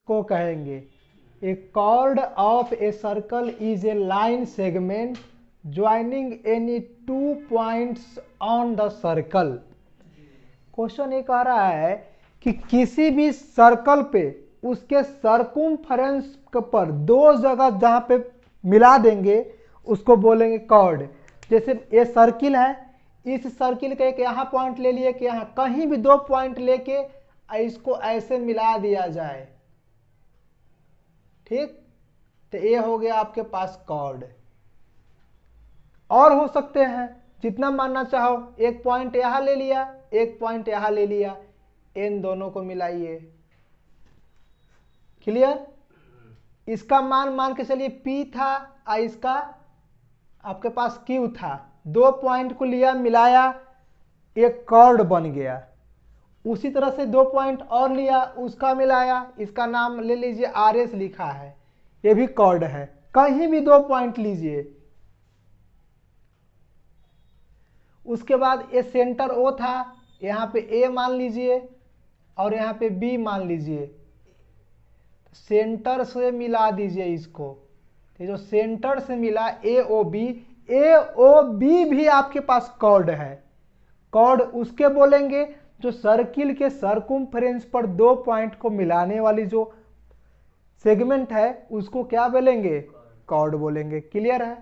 को कहेंगे a chord of a circle is a line segment joining any 2 points on the circle. Question ये कह रहा है कि किसी भी सर्कल पे उसके सर्कुम्फरेंस पर दो जगह जहां पे मिला देंगे उसको बोलेंगे कॉर्ड। जैसे ये सर्किल है, इस सर्किल का एक यहाँ पॉइंट ले लिए कि यहाँ कहीं भी 2 पॉइंट लेके इसको ऐसे मिला दिया जाए, ठीक, तो ये हो गया आपके पास कॉर्ड। और हो सकते हैं जितना मानना चाहो, एक पॉइंट यहां ले लिया, एक पॉइंट यहां ले लिया, इन दोनों को मिलाइए। क्लियर? इसका मान के चलिए P था और इसका आपके पास Q था, 2 पॉइंट को लिया मिलाया, एक कॉर्ड बन गया। उसी तरह से 2 पॉइंट और लिया उसका मिलाया, इसका नाम ले लीजिए RS लिखा है, ये भी कॉर्ड है। कहीं भी 2 पॉइंट लीजिए। उसके बाद ये सेंटर O था, यहाँ पे A मान लीजिए और यहाँ पे B मान लीजिए, सेंटर से मिला दीजिए इसको। तो जो सेंटर से मिला AOB, AOB भी आपके पास कॉर्ड है। कॉर्ड उसके बोलेंगे जो सर्किल के सर्कुम्फरेंस पर 2 पॉइंट को मिलाने वाली जो सेगमेंट है उसको क्या बोलेंगे? कॉर्ड बोलेंगे। क्लियर है?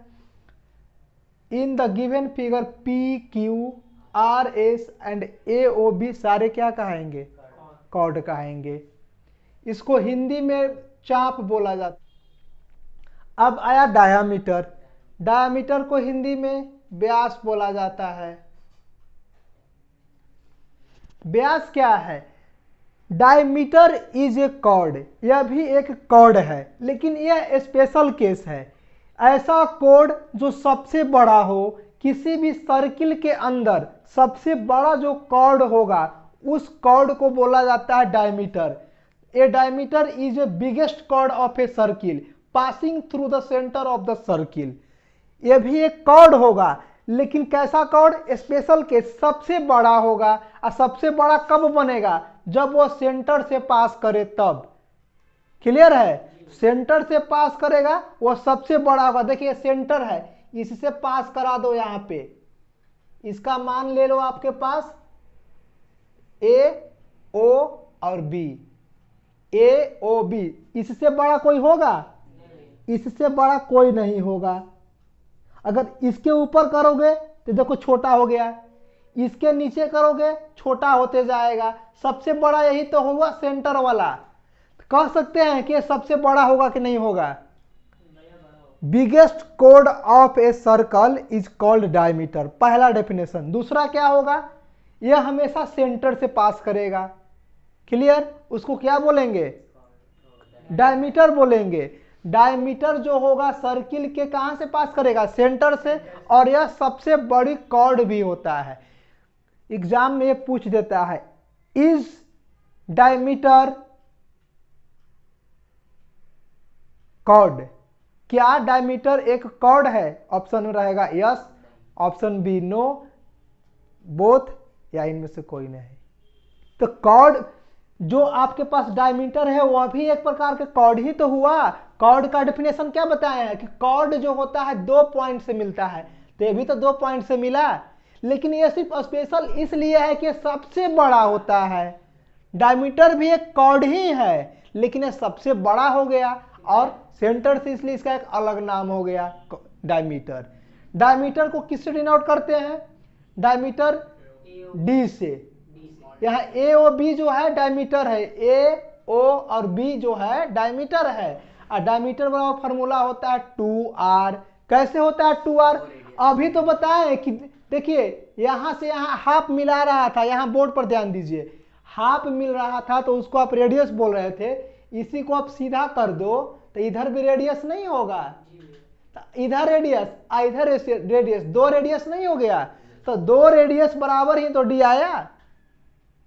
In the given figure PQ RS and AOB सारे क्या कहेंगे? कॉर्ड कहेंगे। इसको हिंदी में चाप बोला जाता। अब आया डायामीटर। डायामीटर को हिंदी में व्यास बोला जाता है। व्यास क्या है? डायमीटर इज ए कॉर्ड, यह भी एक कॉर्ड है, लेकिन यह स्पेशल केस है। ऐसा कॉर्ड जो सबसे बड़ा हो, किसी भी सर्किल के अंदर सबसे बड़ा जो कॉर्ड होगा उस कॉर्ड को बोला जाता है diameter. A diameter is a biggest chord of a circle passing through the centre of the circle. यह भी एक कॉर्ड होगा, लेकिन कैसा कॉर्ड? स्पेशल केस, सबसे बड़ा होगा। और सबसे बड़ा कब बनेगा? जब वो सेंटर से पास करे तब। क्लियर है? सेंटर से पास करेगा वो सबसे बड़ा होगा। देखिए सेंटर है, इससे पास करा दो, यहां पे इसका मान ले लो आपके पास A, O और B। AOB, इससे बड़ा कोई होगा? इससे बड़ा कोई नहीं होगा। अगर इसके ऊपर करोगे तो देखो छोटा हो गया, इसके नीचे करोगे छोटा होते जाएगा। सबसे बड़ा यही तो होगा, सेंटर वाला। कह सकते हैं कि सबसे बड़ा होगा कि नहीं होगा? Biggest chord of a circle is called diameter, पहला डेफिनेशन। दूसरा क्या होगा? यह हमेशा सेंटर से पास करेगा। क्लियर? उसको क्या बोलेंगे? डायमीटर बोलेंगे। डायमीटर जो होगा सर्किल के कहां से पास करेगा? सेंटर से। और यह सबसे बड़ी कॉर्ड भी होता है। एग्जाम में ये पूछ देता है, इज डायमीटर कॉर्ड? क्या डायमीटर एक कॉर्ड है? ऑप्शन में रहेगा yes, option B no, both, या इनमें से कोई नहीं। तो कॉर्ड जो आपके पास डायमीटर है वह भी एक प्रकार के कॉर्ड ही तो हुआ। कॉर्ड का डेफिनेशन क्या बताया है कि कॉर्ड जो होता है 2 पॉइंट से मिलता है, तो ये भी तो 2 पॉइंट से मिला, लेकिन ये सिर्फ स्पेशल इसलिए है कि सबसे बड़ा होता है। डायमीटर भी एक कॉर्ड ही है, लेकिन ये सबसे बड़ा हो गया और सेंटर से, इसलिए इसका एक अलग नाम हो गया डायमीटर। डायमीटर को किससे डिनोट करते हैं? डायमीटर D से। यहाँ AOB जो है डायमीटर है, AO और B जो है डायमीटर है। और डायमीटर वाला फॉर्मूला होता है 2R। कैसे होता है 2R? अभी तो बताएं कि देखिए यहां से यहां हाफ मिला रहा था, यहां बोर्ड पर ध्यान दीजिए, हाफ मिल रहा था तो उसको आप रेडियस बोल रहे थे। इसी को आप सीधा कर दो तो इधर भी रेडियस नहीं होगा, तो इधर रेडियस इधर रेडियस, 2 रेडियस नहीं हो गया, तो 2 रेडियस बराबर ही तो D आया।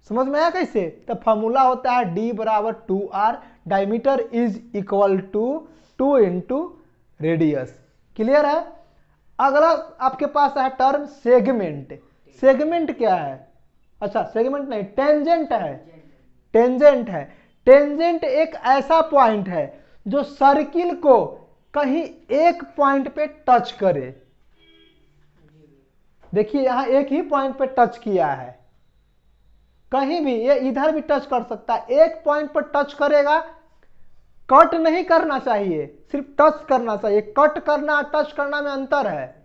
समझ में आया कैसे? तो फॉर्मूला होता है D बराबर 2R, diameter is equal to 2 into radius. Clear है? अगला आपके पास है टर्म सेगमेंट। सेगमेंट क्या है? अच्छा सेगमेंट नहीं, टेंजेंट है। टेंजेंट है। टेंजेंट एक ऐसा पॉइंट है जो सर्किल को कहीं एक पॉइंट पे टच करे। देखिए यहां एक ही पॉइंट पे टच किया है, कहीं भी, ये इधर भी टच कर सकता है, एक पॉइंट पर टच करेगा। कट नहीं करना चाहिए, सिर्फ टच करना चाहिए। कट करना टच करना में अंतर है,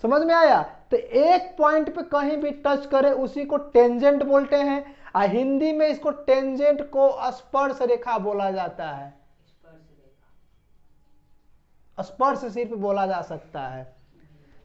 समझ में आया? तो एक पॉइंट पे कहीं भी टच करे उसी को टेंजेंट बोलते हैं। हिंदी में इसको टेंजेंट को स्पर्श रेखा बोला जाता है। स्पर्श सिर्फ बोला जा सकता है।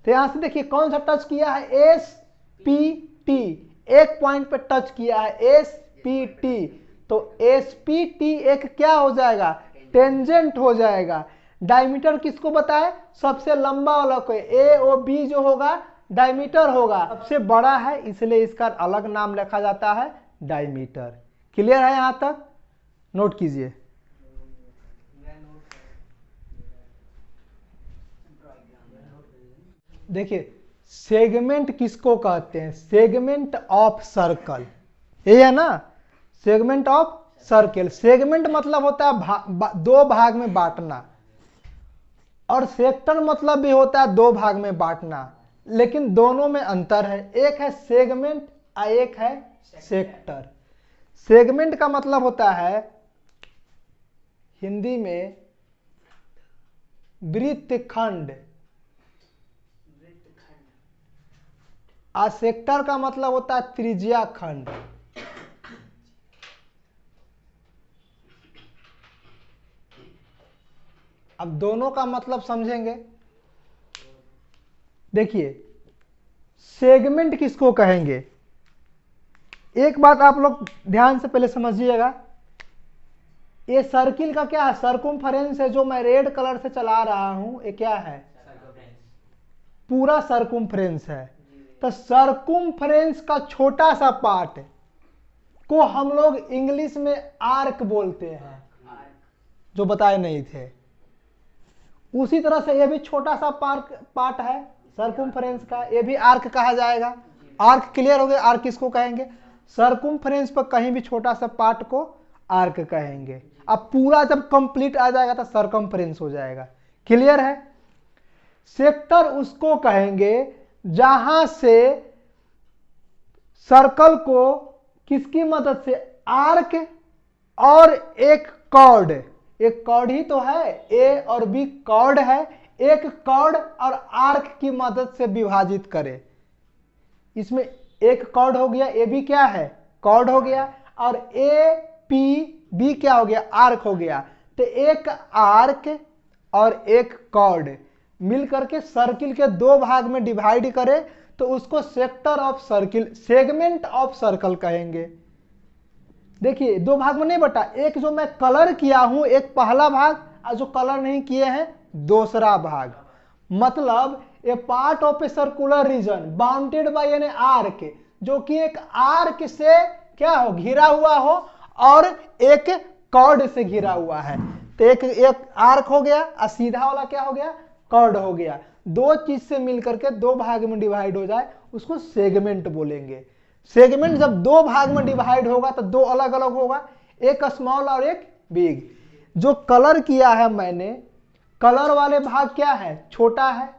तो यहां से देखिए कौन सा टच किया है, एस पी टी, एक पॉइंट पे टच किया है, एस पी टी। तो एस पी टी एक क्या हो जाएगा, टेंजेंट हो जाएगा। डायमीटर किसको बताए, सबसे लंबा वाला को, ए ओ बी जो होगा डायमीटर होगा, सबसे बड़ा है इसलिए इसका अलग नाम रखा जाता है डायमीटर। क्लियर है यहां तक? नोट कीजिए। देखिए सेगमेंट किसको कहते हैं, सेगमेंट ऑफ सर्कल, ये है ना, सेगमेंट ऑफ सर्कल। सेगमेंट मतलब होता है दो भाग में बांटना, और सेक्टर मतलब भी होता है दो भाग में बांटना, लेकिन दोनों में अंतर है, एक है सेगमेंट और एक है सेक्टर। सेगमेंट का मतलब होता है हिंदी में वृत्तखंड, और सेक्टर का मतलब होता है त्रिज्या खंड। अब दोनों का मतलब समझेंगे। देखिए सेगमेंट किसको कहेंगे, एक बात आप लोग ध्यान से पहले समझिएगा। ये सर्किल का क्या है, सर्कुम्फरेंस है, जो मैं रेड कलर से चला रहा हूं, ये क्या है, पूरा सर्कुम्फरेंस है। तो सर्कुम्फरेंस का छोटा सा पार्ट को हम लोग इंग्लिश में आर्क बोलते हैं, जो बताए नहीं थे। उसी तरह से ये भी छोटा सा पार्ट है सर्कुम्फरेंस का, ये भी आर्क कहा जाएगा। आर्क क्लियर हो गया, आर्क किसको कहेंगे, सर्कुम्फरेंस पर कहीं भी छोटा सा पार्ट को आर्क कहेंगे। अब पूरा जब कंप्लीट आ जाएगा तो सर्कम्फरेंस हो जाएगा। क्लियर है? सेक्टर उसको कहेंगे जहां से सर्कल को किसकी मदद से, आर्क और एक कॉर्ड, एक कॉर्ड ही तो है, ए और बी कॉर्ड है, एक कॉर्ड और आर्क की मदद से विभाजित करे। इसमें एक कॉर्ड हो गया, ए बी क्या है, कॉर्ड हो गया, और ए पी बी क्या हो गया, आर्क हो गया। तो एक आर्क और एक कॉर्ड मिल करके सर्किल के दो भाग में डिवाइड करे तो उसको sector of circle, segment of circle कहेंगे। देखिए दो भाग में नहीं बटा, एक जो मैं कलर किया हूं एक पहला भाग, और जो कलर नहीं किए हैं दूसरा भाग। मतलब a part of a circular region bounded by an arc, जो कि एक आर्क से क्या हो, घिरा हुआ हो, और एक कॉर्ड से घिरा हुआ है। तो एक आर्क हो गया और सीधा वाला क्या हो गया, कॉर्ड हो गया। दो चीज से मिलकर के दो भाग में डिवाइड हो जाए उसको सेगमेंट बोलेंगे। सेगमेंट जब दो भाग में डिवाइड होगा तो दो अलग अलग होगा, एक स्मॉल और एक बिग। जो कलर किया है मैंने, कलर वाले भाग क्या है, छोटा है,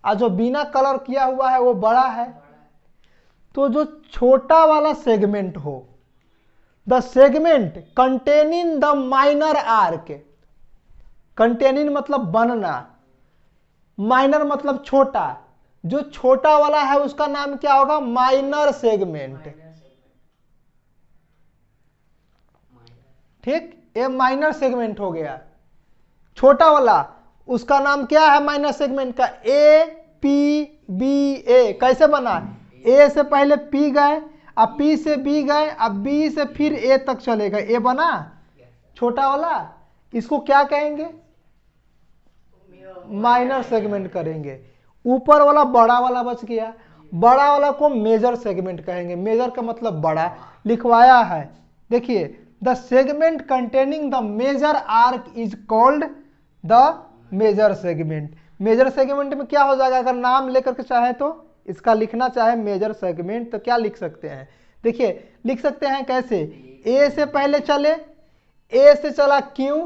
और जो बिना कलर किया हुआ है वो बड़ा है। तो जो छोटा वाला सेगमेंट हो, the segment containing the minor arc, containing मतलब बनना, माइनर मतलब छोटा, जो छोटा वाला है उसका नाम क्या होगा, माइनर सेगमेंट। ठीक, ये माइनर सेगमेंट हो गया। छोटा वाला उसका नाम क्या है माइनर सेगमेंट का, ए पी बी ए। कैसे बना, ए से पहले पी गए, अब पी से बी गए, अब बी से फिर ए तक चलेगा, ए बना छोटा वाला। इसको क्या कहेंगे, माइनर सेगमेंट करेंगे। ऊपर वाला बड़ा वाला बच गया, बड़ा वाला को मेजर सेगमेंट कहेंगे। मेजर का मतलब बड़ा, लिखवाया है। देखिए the segment containing the major arc is called the major segment. Major segment में क्या हो जाएगा, अगर नाम लेकर के चाहे तो इसका लिखना चाहे मेजर सेगमेंट तो क्या लिख सकते हैं, देखिए लिख सकते हैं कैसे, ए से पहले चले, ए से चला क्यू,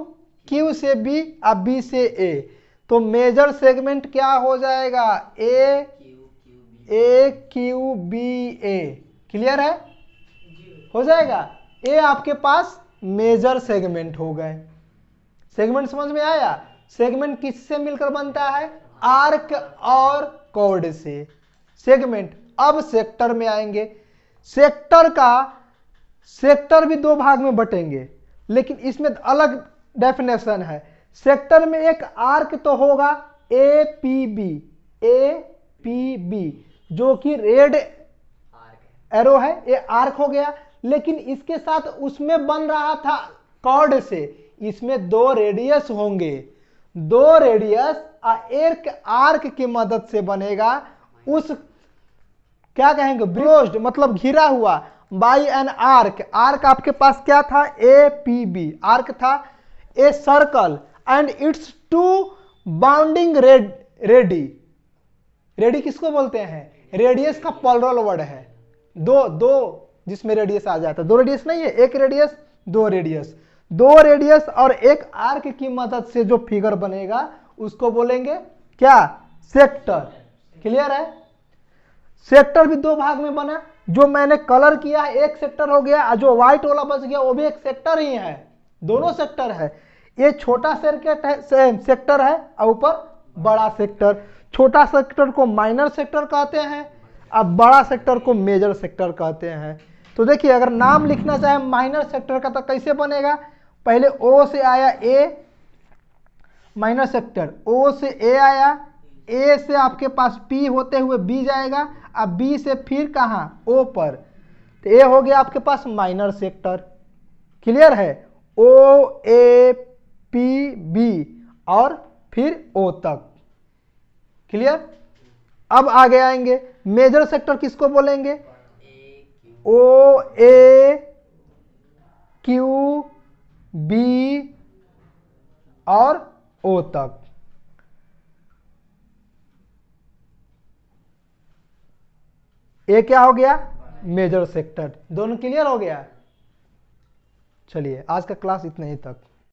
क्यू से बी, अब बी से ए, तो मेजर सेगमेंट क्या हो जाएगा, ए क्यू बी ए। क्लियर है, हो जाएगा। ए आपके पास मेजर सेगमेंट हो गए। सेगमेंट समझ में आया? सेगमेंट किससे मिलकर बनता है, आर्क और कॉर्ड से। सेगमेंट। अब सेक्टर में आएंगे। सेक्टर भी दो भाग में बटेंगे, लेकिन इसमें अलग डेफिनेशन है। सेक्टर में एक आर्क तो होगा ए पी बी, जो कि रेड एरो है, ये आर्क हो गया। लेकिन इसके साथ उसमें बन रहा था कॉर्ड से, इसमें दो रेडियस होंगे, दो रेडियस एक आर्क की मदद से बनेगा। उस क्या कहेंगे, ब्रोस्ड मतलब घिरा हुआ बाई एन आर्क। आर्क आपके पास क्या था, ए पी बी आर्क था, a circle and its two bounding radii किसको बोलते हैं, रेडियस का प्लुरल वर्ड है। दो जिसमें रेडियस आ जाता है, दो रेडियस नहीं है, एक रेडियस दो रेडियस और एक आर्क की मदद से जो फिगर बनेगा उसको बोलेंगे क्या, सेक्टर। क्लियर है? सेक्टर भी दो भाग में बना, जो मैंने कलर किया है एक सेक्टर हो गया, और जो व्हाइट वाला बच गया वो भी एक सेक्टर ही है, दोनों सेक्टर है। ये छोटा सेक्टर है और ऊपर बड़ा सेक्टर। छोटा सेक्टर को माइनर सेक्टर कहते हैं, अब बड़ा सेक्टर को मेजर सेक्टर कहते हैं। तो देखिए, अगर नाम लिखना चाहे माइनर सेक्टर का तो कैसे बनेगा, पहले ओ से आया ए, माइनर सेक्टर ओ से ए आया, ए से आपके पास पी होते हुए बी जाएगा, अब बी से फिर कहाँ, ओ पर, तो ए हो गया आपके पास माइनर सेक्टर। क्लियर है? ओ ए पी बी और फिर ओ तक। क्लियर? अब आगे आएंगे, मेजर सेक्टर किसको बोलेंगे, ओ ए क्यू बी और ओ तक। ए क्या हो गया, मेजर सेक्टर। दोनों क्लियर हो गया? चलिए, आज का क्लास इतना ही तक।